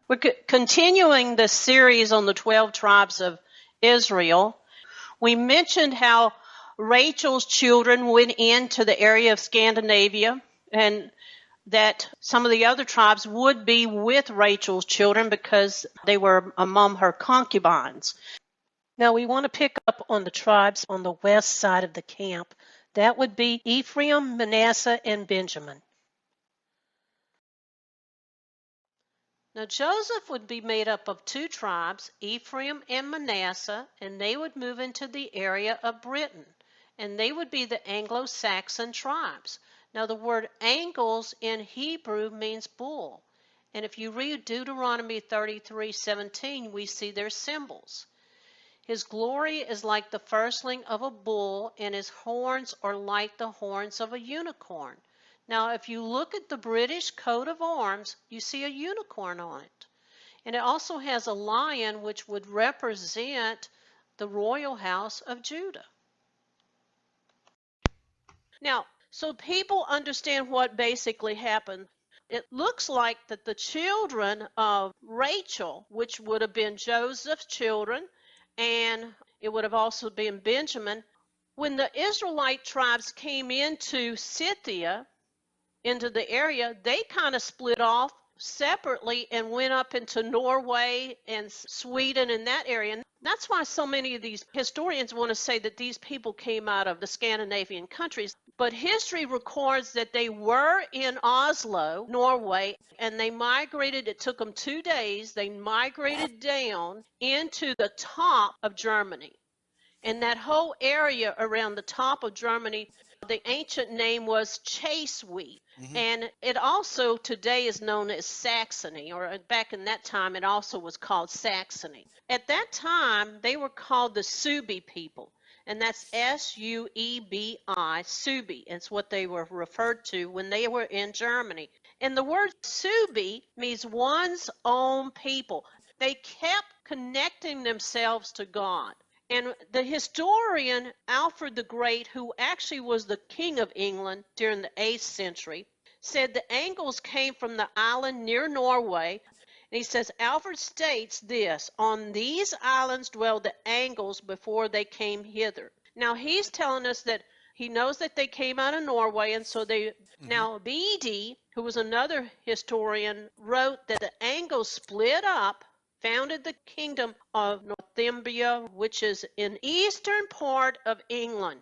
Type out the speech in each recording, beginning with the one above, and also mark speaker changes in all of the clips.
Speaker 1: We're continuing the series on the 12 tribes of Israel. We mentioned how Rachel's children went into the area of Scandinavia, and that some of the other tribes would be with Rachel's children because they were among her concubines. Now we want to pick up on the tribes on the west side of the camp. That would be Ephraim, Manesseh, and Benjamin. Now Joseph would be made up of two tribes, Ephraim and Manesseh, and they would move into the area of Britain, and they would be the Anglo-Saxon tribes. Now the word Angles in Hebrew means bull, and if you read Deuteronomy 33:17, we see their symbols. His glory is like the firstling of a bull, and his horns are like the horns of a unicorn. Now, if you look at the British coat of arms, you see a unicorn on it. And it also has a lion, which would represent the royal house of Judah. Now, so people understand what basically happened. It looks like that the children of Rachel, which would have been Joseph's children, and it would have also been Benjamin, when the Israelite tribes came into Scythia, into the area, they kind of split off separately and went up into Norway and Sweden and that area. And that's why so many of these historians want to say that these people came out of the Scandinavian countries. But history records that they were in Oslo, Norway, and they migrated. It took them 2 days. They migrated down into the top of Germany. And that whole area around the top of Germany, the ancient name was Chasewee. And it also today is known as Saxony, or back in that time it also was called Saxony. At that time, they were called the Suebi people, and that's S-U-E-B-I, Suebi. It's what they were referred to when they were in Germany. And the word Suebi means one's own people. They kept connecting themselves to God. And the historian Alfred the Great, who actually was the king of England during the 8th century, said the Angles came from the island near Norway. And he says, Alfred states this, on these islands dwelled the Angles before they came hither. Now he's telling us that he knows that they came out of Norway, and so they, now Bede, who was another historian, wrote that the Angles split up, founded the kingdom of Northumbria, which is in eastern part of England.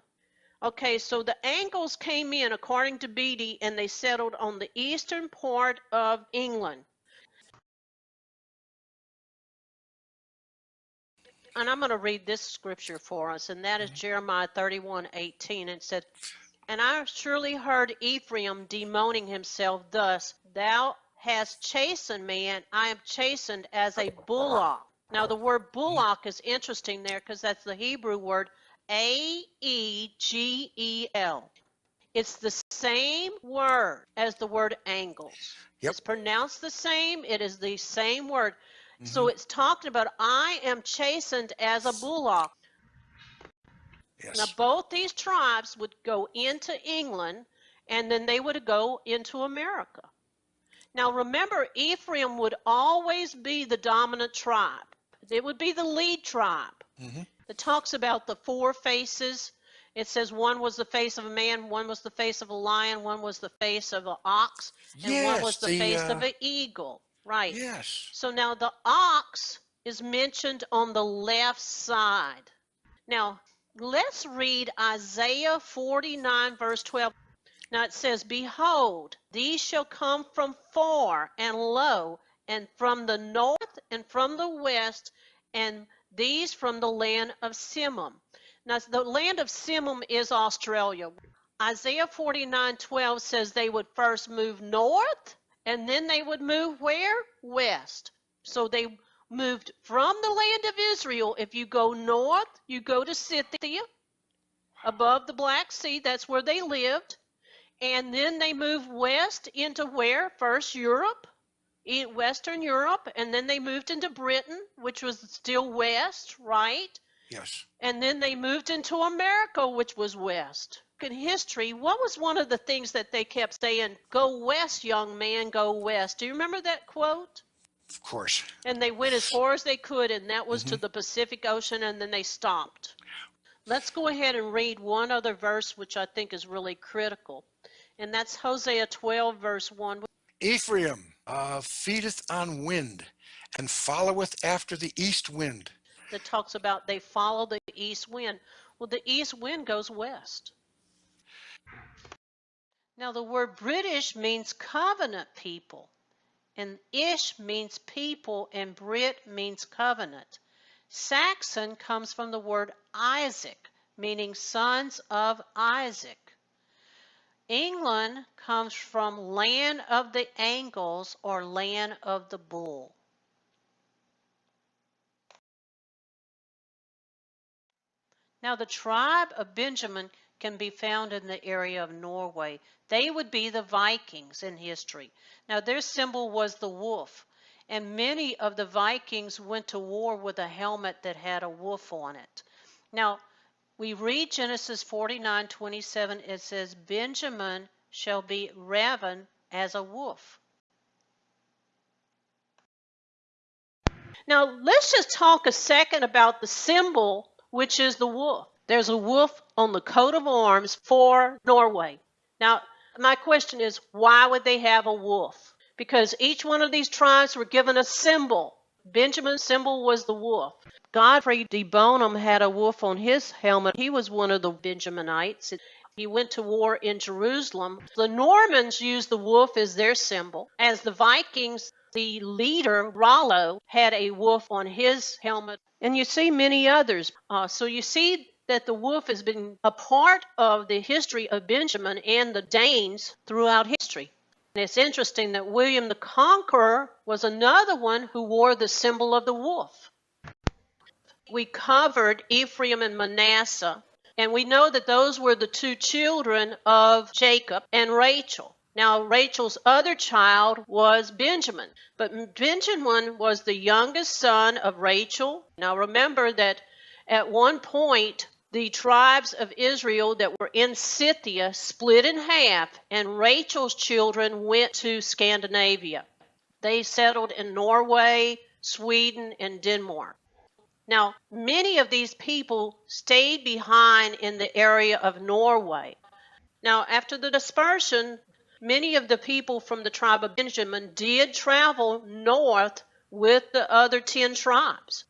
Speaker 1: Okay, so the Angles came in, according to Bede, and they settled on the eastern part of England. And I'm going to read this scripture for us, and that is Jeremiah 31:18. It said, and I surely heard Ephraim bemoaning himself thus, thou hast chastened me, and I am chastened as a bullock. Now the word bullock is interesting there because that's the Hebrew word A-E-G-E-L. It's the same word as the word angles. Yep. It's pronounced the same. It is the same word. So it's talking about, I am chastened as a bullock. Yes. Now both these tribes would go into England, and then they would go into America. Now remember, Ephraim would always be the dominant tribe. It would be the lead tribe. It talks about the 4 faces. It says one was the face of a man, one was the face of a lion, one was the face of an ox, and one was the face of an eagle. Right. Yes. So now the ox is mentioned on the left side. Now let's read Isaiah 49 verse 12. Now it says, behold, these shall come from far and low, and from the north and from the west, and these from the land of Simum. Now the land of Simum is Australia. Isaiah 49:12 says they would first move north, and then they would move where? West. So they moved from the land of Israel. If you go north, you go to Scythia, above the Black Sea. That's where they lived. And then they moved west into where? First Europe, Western Europe, and then they moved into Britain, which was still west, right? Yes. And then they moved into America, which was west. In history, what was one of the things that they kept saying? Go west, young man, go west. Do you remember that quote?
Speaker 2: Of course.
Speaker 1: And they went as far as they could, and that was to the Pacific Ocean, and then they stopped. Let's go ahead and read one other verse, which I think is really critical, and that's Hosea 12, verse 1.
Speaker 2: Ephraim feedeth on wind, and followeth after the east wind.
Speaker 1: That talks about they follow the east wind. Well, the east wind goes west. Now, the word British means covenant people, and Ish means people, and Brit means covenant. Saxon comes from the word Isaac, meaning sons of Isaac. England comes from land of the Angles or land of the bull. Now, the tribe of Benjamin can be found in the area of Norway. They would be the Vikings in history. Now, their symbol was the wolf, and many of the Vikings went to war with a helmet that had a wolf on it. Now, we read Genesis 49:27. It says, Benjamin shall be raven as a wolf. Now, let's just talk a second about the symbol, which is the wolf. There's a wolf on the coat of arms for Norway. Now, my question is, why would they have a wolf? Because each one of these tribes were given a symbol. Benjamin's symbol was the wolf. Godfrey de Bonham had a wolf on his helmet. He was one of the Benjaminites. He went to war in Jerusalem. The Normans used the wolf as their symbol. As the Vikings, the leader, Rollo, had a wolf on his helmet. And you see many others. So you see that the wolf has been a part of the history of Benjamin and the Danes throughout history. And it's interesting that William the Conqueror was another one who wore the symbol of the wolf. We covered Ephraim and Manasseh, and we know that those were the two children of Jacob and Rachel. Now, Rachel's other child was Benjamin, but Benjamin was the youngest son of Rachel. Now, remember that at one point, the tribes of Israel that were in Scythia split in half, and Rachel's children went to Scandinavia. They settled in Norway, Sweden, and Denmark. Now, many of these people stayed behind in the area of Norway. Now, after the dispersion, many of the people from the tribe of Benjamin did travel north with the other 10 tribes.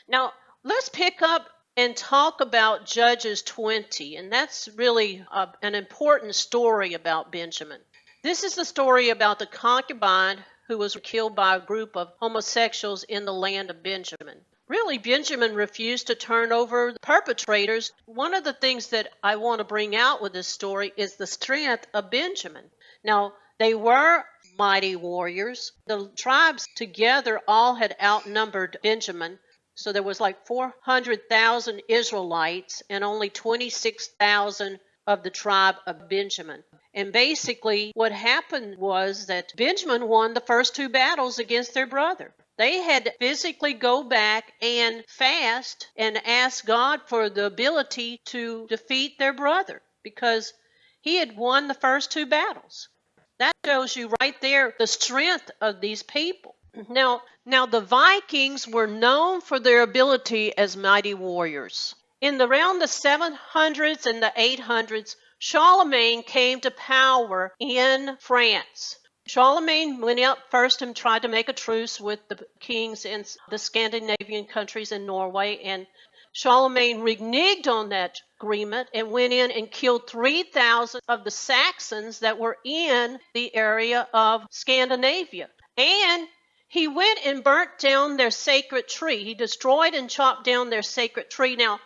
Speaker 1: Now, let's pick up and talk about Judges 20, and that's really an important story about Benjamin. This is the story about the concubine who was killed by a group of homosexuals in the land of Benjamin. Really, Benjamin refused to turn over the perpetrators. One of the things that I want to bring out with this story is the strength of Benjamin. Now, they were mighty warriors. The tribes together all had outnumbered Benjamin. So there was like 400,000 Israelites and only 26,000 of the tribe of Benjamin. And basically what happened was that Benjamin won the first 2 battles against their brother. They had to physically go back and fast and ask God for the ability to defeat their brother because he had won the first 2 battles. That shows you right there the strength of these people. Now the Vikings were known for their ability as mighty warriors. In around the 700s and the 800s, Charlemagne came to power in France. Charlemagne went out first and tried to make a truce with the kings in the Scandinavian countries and Norway, and Charlemagne reneged on that agreement and went in and killed 3,000 of the Saxons that were in the area of Scandinavia. And he went and burnt down their sacred tree. He destroyed and chopped down their sacred tree. Now,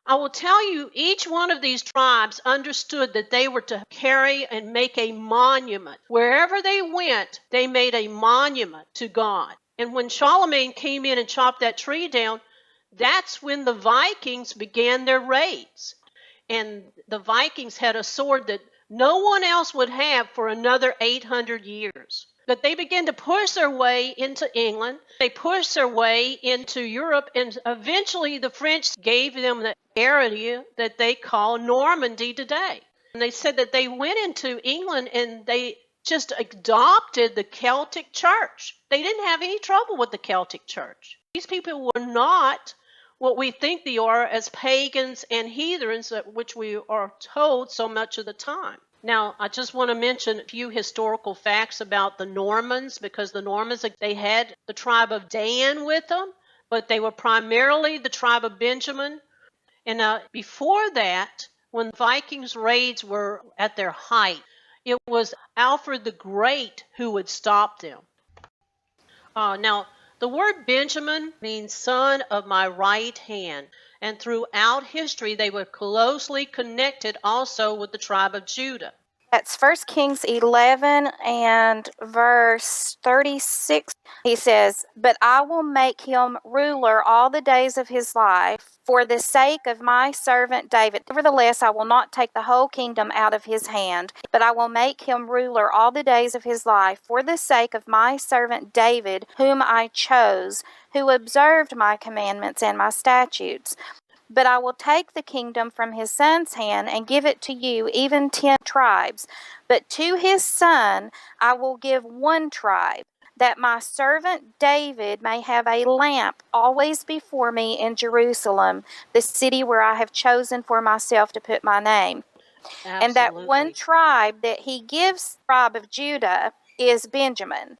Speaker 1: I will tell you, each one of these tribes understood that they were to carry and make a monument. Wherever they went, they made a monument to God. And when Charlemagne came in and chopped that tree down, that's when the Vikings began their raids. And the Vikings had a sword that no one else would have for another 800 years. But they began to push their way into England. They pushed their way into Europe, and eventually the French gave them the area that they call Normandy today. And they said that they went into England and they just adopted the Celtic church. They didn't have any trouble with the Celtic church. These people were not what we think they are as pagans and heathens, which we are told so much of the time. Now, I just want to mention a few historical facts about the Normans, because the Normans, they had the tribe of Dan with them, but they were primarily the tribe of Benjamin. And before that, when Vikings raids were at their height, it was Alfred the Great who would stop them. Now, the word Benjamin means son of my right hand, and throughout history they were closely connected also with the tribe of Judah.
Speaker 3: That's 1 Kings 11 and verse 36. He says, "But I will make him ruler all the days of his life for the sake of my servant David. Nevertheless, I will not take the whole kingdom out of his hand, but I will make him ruler all the days of his life for the sake of my servant David, whom I chose, who observed my commandments and my statutes. But I will take the kingdom from his son's hand and give it to you, even 10 tribes. But to his son I will give one tribe, that my servant David may have a lamp always before me in Jerusalem, the city where I have chosen for myself to put my name."
Speaker 1: Absolutely.
Speaker 3: And that one tribe that he gives, the tribe of Judah, is Benjamin.